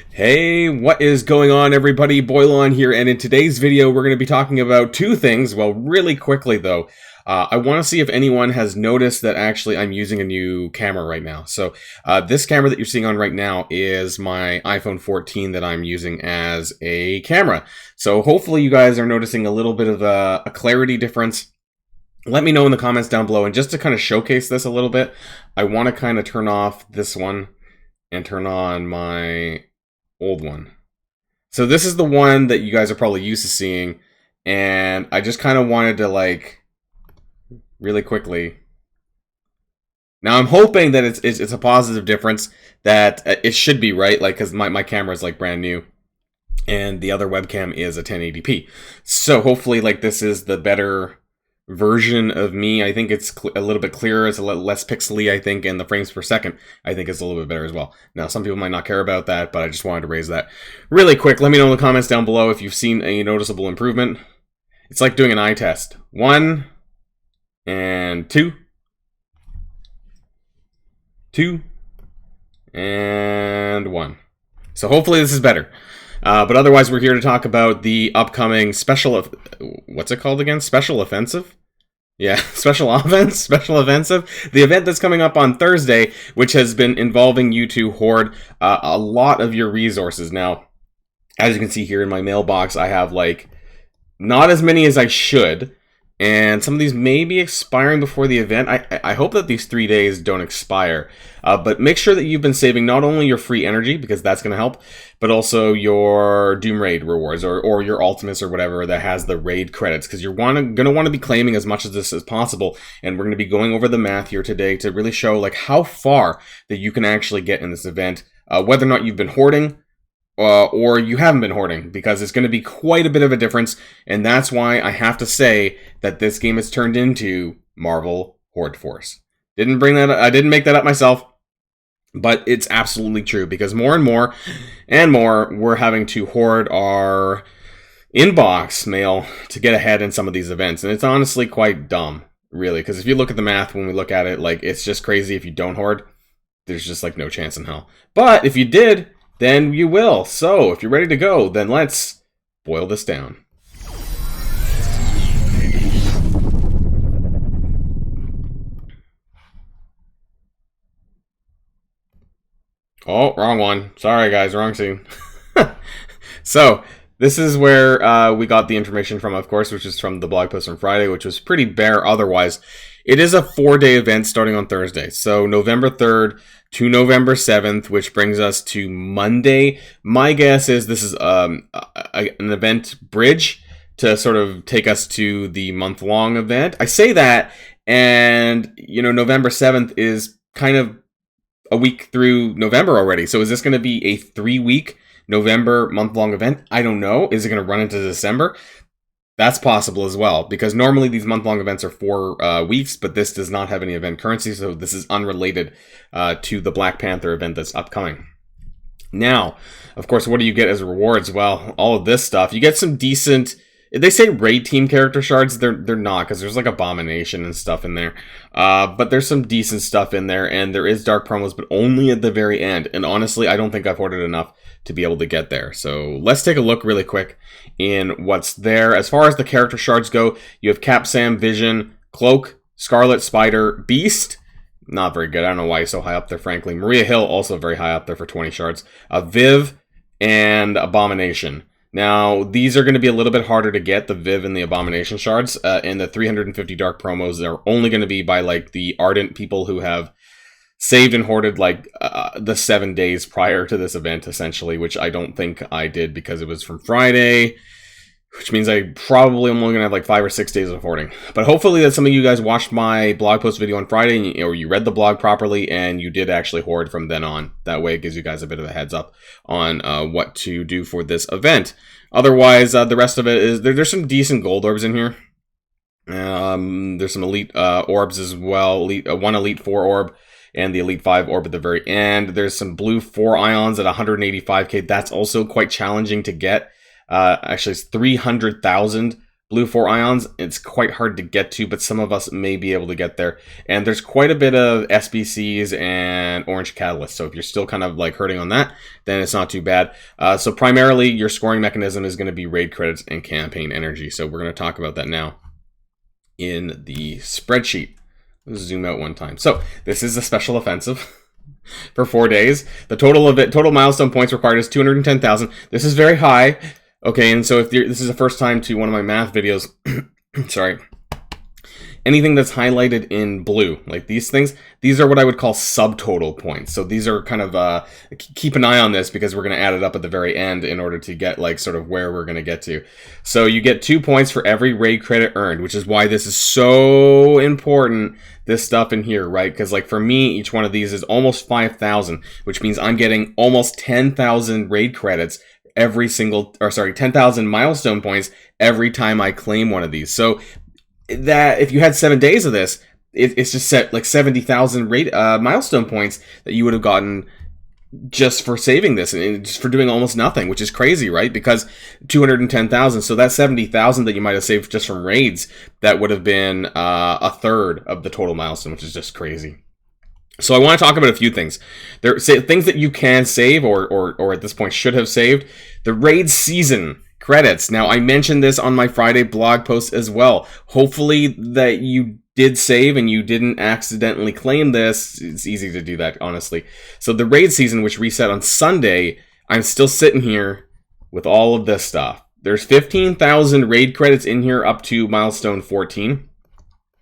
Hey, what is going on, everybody? Boilon here, and in today's video we're going to be talking about two things. Well, really quickly though, I want to see if anyone has noticed that actually I'm using a new camera right now. So this camera that you're seeing on right now is my iPhone 14 that I'm using as a camera. So hopefully you guys are noticing a little bit of a clarity difference. Let me know in the comments down below, and just to kind of showcase this a little bit, I want to kind of turn off this one and turn on my old one. So this is the one that you guys are probably used to seeing, and I just kind of wanted to, like, really quickly. Now I'm hoping that it's a positive difference, that it should be, right? Like, because my camera is like brand new, and the other webcam is a 1080p. So hopefully, like, this is the better version of me. I think it's a little bit clearer, it's a little less pixely, I think, and the frames per second I think is a little bit better as well. Now some people might not care about that, but I just wanted to raise that really quick. Let me know in the comments down below if you've seen a noticeable improvement. It's like doing an eye test. 1 and 2, 2 and 1. So hopefully this is better. But otherwise, we're here to talk about the upcoming what's it called again? Special Offensive? Yeah, Special Offense, Special Offensive. The event that's coming up on Thursday, which has been involving you to hoard a lot of your resources. Now, as you can see here in my mailbox, I have, like, not as many as I should. And some of these may be expiring before the event. I hope that these 3 days don't expire. But make sure that you've been saving not only your free energy, because that's going to help, but also your Doom Raid rewards, or your Ultimates, or whatever that has the raid credits, because you're going to want to be claiming as much of this as possible. And we're going to be going over the math here today to really show, like, how far that you can actually get in this event, whether or not you've been hoarding, or you haven't been hoarding, because it's going to be quite a bit of a difference, and that's why I have to say that this game has turned into Marvel Horde Force. I didn't make that up myself, but it's absolutely true, because more and more and more we're having to hoard our inbox mail to get ahead in some of these events, and it's honestly quite dumb, really, because if you look at the math when we look at it, like, it's just crazy. If you don't hoard, there's just, like, no chance in hell. But if you did, then you will. So, if you're ready to go, then let's boil this down. Oh, wrong one. Sorry, guys, wrong scene. So, this is where we got the information from, of course, which is from the blog post on Friday, which was pretty bare otherwise. It is a 4-day event starting on Thursday. So, November 3rd to November 7th, which brings us to Monday. My guess is this is an event bridge to sort of take us to the month-long event. I say that, and, you know, November 7th is kind of a week through November already. So is this going to be a 3-week November month-long event? I don't know. Is it going to run into December? That's possible as well, because normally these month-long events are 4 weeks, but this does not have any event currency, so this is unrelated to the Black Panther event that's upcoming. Now, of course, what do you get as rewards? Well, all of this stuff. You get some decent... They say raid team character shards. They're not, because there's, like, Abomination and stuff in there. But there's some decent stuff in there, and there is dark promos, but only at the very end. And honestly, I don't think I've hoarded enough to be able to get there. So let's take a look really quick in what's there. As far as the character shards go, you have Cap, Sam, Vision, Cloak, Scarlet, Spider, Beast. Not very good. I don't know why he's so high up there, frankly. Maria Hill, also very high up there for 20 shards. Viv and Abomination. Now, these are going to be a little bit harder to get, the Viv and the Abomination shards, and the 350 dark promos are only going to be by, like, the ardent people who have saved and hoarded, like, the 7 days prior to this event, essentially, which I don't think I did because it was from Friday, which means I probably am only going to have, like, 5 or 6 days of hoarding. But hopefully that some of you guys watched my blog post video on Friday, or you read the blog properly, and you did actually hoard from then on. That way it gives you guys a bit of a heads up on what to do for this event. Otherwise, the rest of it is, there's some decent gold orbs in here. There's some elite orbs as well. One elite 4 orb and the elite 5 orb at the very end. There's some blue 4 ions at 185k. That's also quite challenging to get. Actually, it's 300,000 blue 4 ions, it's quite hard to get to, but some of us may be able to get there. And there's quite a bit of SBCs and orange catalysts. So if you're still kind of like hurting on that, then it's not too bad. So primarily your scoring mechanism is going to be raid credits and campaign energy. So we're going to talk about that now in the spreadsheet. Let's zoom out one time. So this is a special offensive for 4 days. The total milestone points required is 210,000. This is very high. Okay, and so if this is the first time to one of my math videos, sorry, anything that's highlighted in blue, like these things, these are what I would call subtotal points. So these are kind of, keep an eye on this because we're going to add it up at the very end in order to get like sort of where we're going to get to. So you get 2 points for every raid credit earned, which is why this is so important, this stuff in here, right? Because like for me, each one of these is almost 5,000, which means I'm getting almost 10,000 raid credits every single, or sorry, 10,000 milestone points every time I claim one of these. So that if you had 7 days of this, it's just set like 70,000 milestone points that you would have gotten just for saving this and just for doing almost nothing, which is crazy, right? Because 210,000, so that 70,000 that you might have saved just from raids, that would have been a third of the total milestone, which is just crazy. So I want to talk about a few things. There are things that you can save or at this point should have saved. The raid season credits. Now, I mentioned this on my Friday blog post as well. Hopefully that you did save and you didn't accidentally claim this. It's easy to do that, honestly. So the raid season, which reset on Sunday, I'm still sitting here with all of this stuff. There's 15,000 raid credits in here up to milestone 14.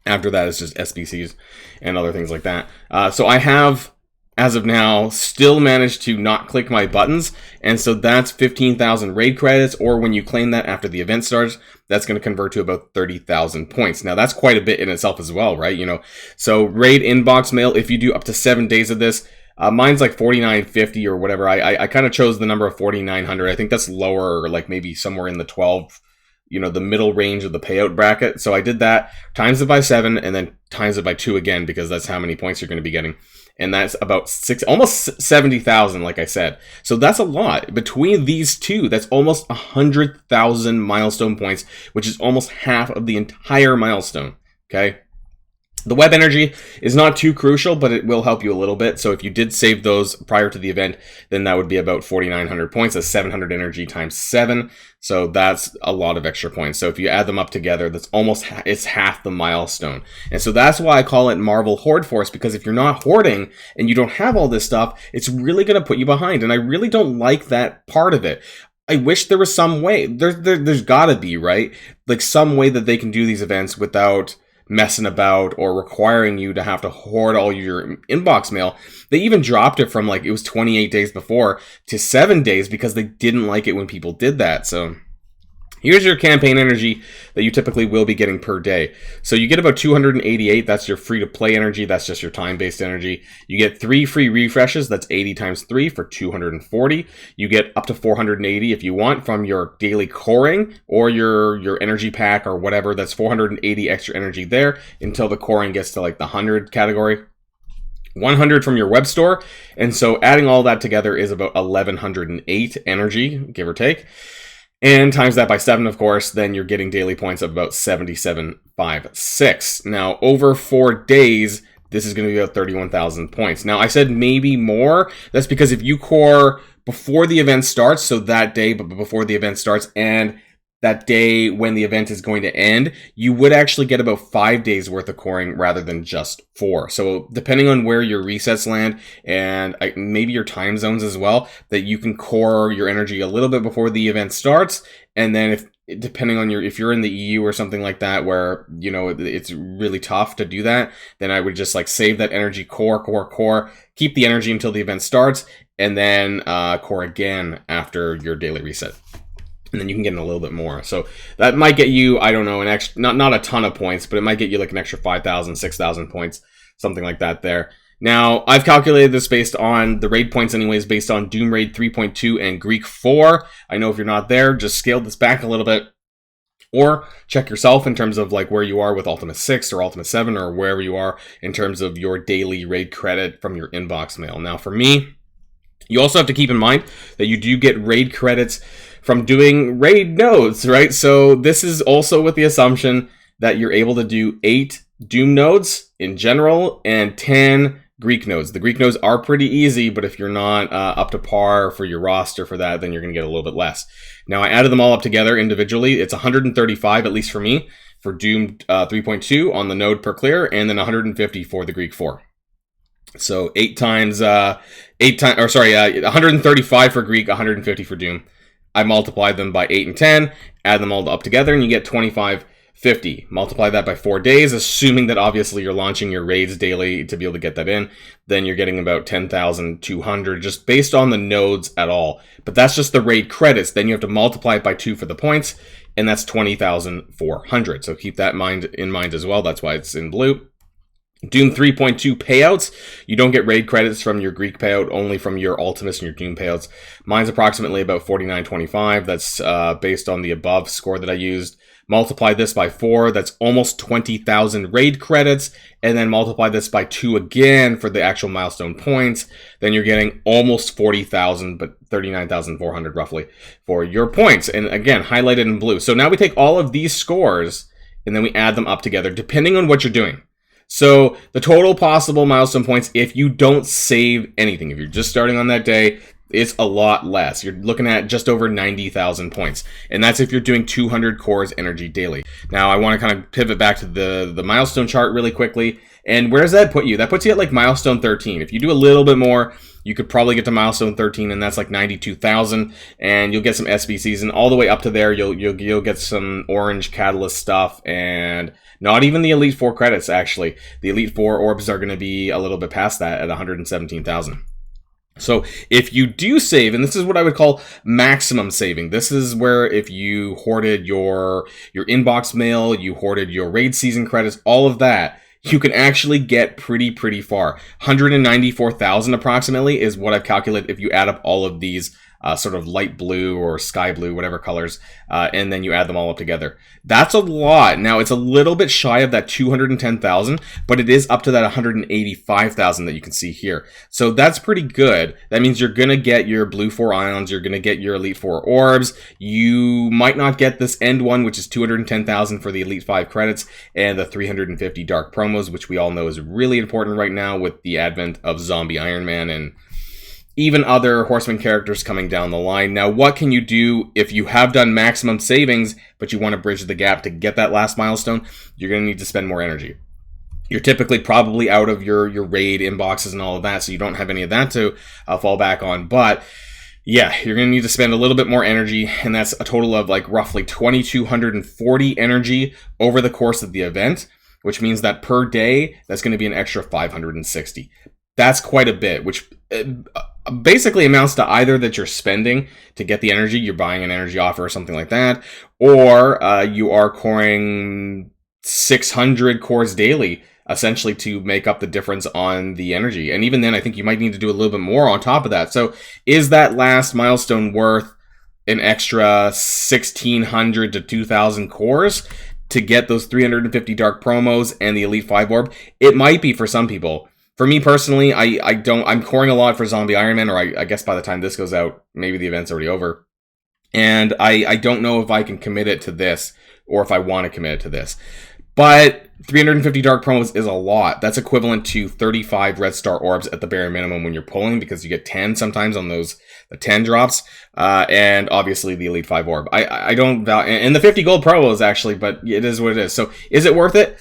After that, it's just SBCs and other things like that. So I have, as of now, still managed to not click my buttons. And so that's 15,000 raid credits, or when you claim that after the event starts, that's going to convert to about 30,000 points. Now, that's quite a bit in itself as well, right? You know, so raid inbox mail, if you do up to 7 days of this, mine's like 4,950 or whatever. I kind of chose the number of 4,900. I think that's lower, or like maybe somewhere in the 12, you know, the middle range of the payout bracket. So I did that, times it by 7, and then times it by 2 again, because that's how many points you're going to be getting. And that's about almost 70,000, like I said. So that's a lot. Between these two, that's almost 100,000 milestone points, which is almost half of the entire milestone. Okay. The web energy is not too crucial, but it will help you a little bit. So if you did save those prior to the event, then that would be about 4,900 points. That's 700 energy times 7. So that's a lot of extra points. So if you add them up together, that's almost, it's half the milestone. And so that's why I call it Marvel Horde Force, because if you're not hoarding and you don't have all this stuff, it's really going to put you behind. And I really don't like that part of it. I wish there was some way, there's gotta be, right? Like some way that they can do these events without messing about or requiring you to have to hoard all your inbox mail. They even dropped it from like, it was 28 days before to 7 days because they didn't like it when people did that. So here's your campaign energy that you typically will be getting per day. So you get about 288. That's your free-to-play energy. That's just your time-based energy. You get 3 free refreshes. That's 80 times 3 for 240. You get up to 480 if you want from your daily coring or your energy pack or whatever. That's 480 extra energy there until the coring gets to like the 100 category. 100 from your web store. And so adding all that together is about 1,108 energy, give or take. And times that by 7, of course, then you're getting daily points of about 7756. Now, over 4 days, this is going to be about 31,000 points. Now, I said maybe more. That's because if you core before the event starts, so that day, but before the event starts, and that day when the event is going to end, you would actually get about 5 days worth of coring rather than just 4. So depending on where your resets land and maybe your time zones as well, that you can core your energy a little bit before the event starts. And then depending on if you're in the EU or something like that, where, you know, it's really tough to do that, then I would just like save that energy, core, keep the energy until the event starts, and then core again after your daily reset. And then you can get in a little bit more. So that might get you, I don't know, an extra, not a ton of points, but it might get you like an extra 5,000, 6,000 points, something like that there. Now, I've calculated this based on the raid points anyways, based on Doom Raid 3.2 and Greek 4. I know if you're not there, just scale this back a little bit. Or check yourself in terms of like where you are with Ultimate 6 or Ultimate 7 or wherever you are in terms of your daily raid credit from your inbox mail. Now, for me, you also have to keep in mind that you do get raid credits from doing raid nodes, right? So this is also with the assumption that you're able to do 8 Doom nodes in general and 10 Greek nodes. The Greek nodes are pretty easy, but if you're not up to par for your roster for that, then you're going to get a little bit less. Now, I added them all up together individually. It's 135, at least for me, for Doom 3.2 on the node per clear, and then 150 for the Greek 4. So 135 for Greek, 150 for Doom. I multiplied them by 8 and 10, add them all up together, and you get 2550. Multiply that by 4 days, assuming that obviously you're launching your raids daily to be able to get that in. Then you're getting about 10,200 just based on the nodes at all. But that's just the raid credits. Then you have to multiply it by 2 for the points, and that's 20,400. So keep that in mind as well. That's why it's in blue. Doom 3.2 payouts. You don't get raid credits from your Greek payout, only from your Ultimus and your Doom payouts. Mine's approximately about 49.25. That's based on the above score that I used. Multiply this by 4, that's almost 20,000 raid credits, and then multiply this by 2 again for the actual milestone points, then you're getting almost 40,000, but 39,400 roughly for your points, and again, highlighted in blue. So now we take all of these scores, and then we add them up together, depending on what you're doing. So the total possible milestone points, if you don't save anything, if you're just starting on that day, it's a lot less. You're looking at just over 90,000 points. And that's if you're doing 200 cores energy daily. Now, I want to kind of pivot back to the milestone chart really quickly. And where does that put you? That puts you at like milestone 13. If you do a little bit more, you could probably get to milestone 13, and that's like 92,000. And you'll get some SBCs, and all the way up to there, you'll get some orange catalyst stuff, and not even the Elite 4 credits, actually. The Elite 4 orbs are going to be a little bit past that at 117,000. So if you do save, and this is what I would call maximum saving. This is where if you hoarded your inbox mail, you hoarded your raid season credits, all of that, you can actually get pretty far. 194,000 approximately is what I've calculated if you add up all of these sort of light blue or sky blue, whatever colors, and then you add them all up together. That's a lot. Now, it's a little bit shy of that 210,000, but it is up to that 185,000 that you can see here. So that's pretty good. That means you're going to get your blue 4 ions, you're going to get your Elite 4 orbs. You might not get this end one, which is 210,000 for the Elite 5 credits, and the 350 dark promos, which we all know is really important right now with the advent of Zombie Iron Man and even other Horseman characters coming down the line. Now, what can you do if you have done maximum savings, but you want to bridge the gap to get that last milestone? You're going to need to spend more energy. You're typically probably out of your raid inboxes and all of that, so you don't have any of that to fall back on. But yeah, you're going to need to spend a little bit more energy, and that's a total of like roughly 2,240 energy over the course of the event, which means that per day, that's going to be an extra 560. That's quite a bit, which basically amounts to either that you're spending to get the energy, you're buying an energy offer or something like that, or you are coring 600 cores daily, essentially, to make up the difference on the energy. And even then, I think you might need to do a little bit more on top of that. So is that last milestone worth an extra 1,600 to 2,000 cores to get those 350 dark promos and the Elite 5 orb? It might be for some people. For me personally, I'm coring a lot for Zombie Iron Man, or I guess by the time this goes out, maybe the event's already over. And I don't know if I can commit it to this, or if I want to commit it to this. But 350 dark promos is a lot. That's equivalent to 35 red star orbs at the bare minimum when you're pulling, because you get 10 sometimes on the 10 drops. And obviously the Elite 5 orb. I don't value, and the 50 gold promos actually, but it is what it is. So is it worth it?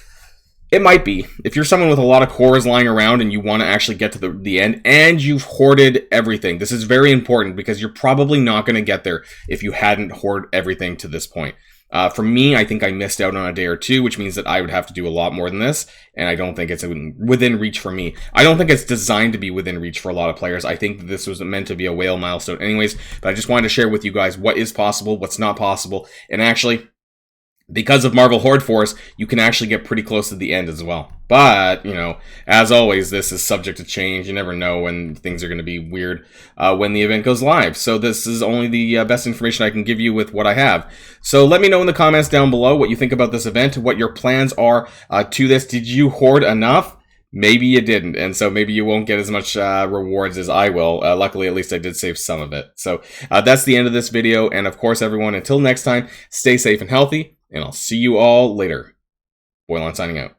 It might be. If you're someone with a lot of cores lying around and you want to actually get to the end, and you've hoarded everything. This is very important, because you're probably not going to get there if you hadn't hoarded everything to this point. For me, I think I missed out on a day or two, which means that I would have to do a lot more than this, and I don't think it's within reach for me. I don't think it's designed to be within reach for a lot of players. I think that this was meant to be a whale milestone anyways, but I just wanted to share with you guys what is possible, what's not possible, and actually, because of Marvel Horde Force, you can actually get pretty close to the end as well. But, you know, as always, this is subject to change. You never know when things are going to be weird when the event goes live. So this is only the best information I can give you with what I have. So let me know in the comments down below what you think about this event, what your plans are to this. Did you hoard enough Maybe you didn't, and so maybe you won't get as much rewards as I will. Luckily, at least I did save some of it. So that's the end of this video, and of course, everyone, until next time, stay safe and healthy, and I'll see you all later. Boilon signing out.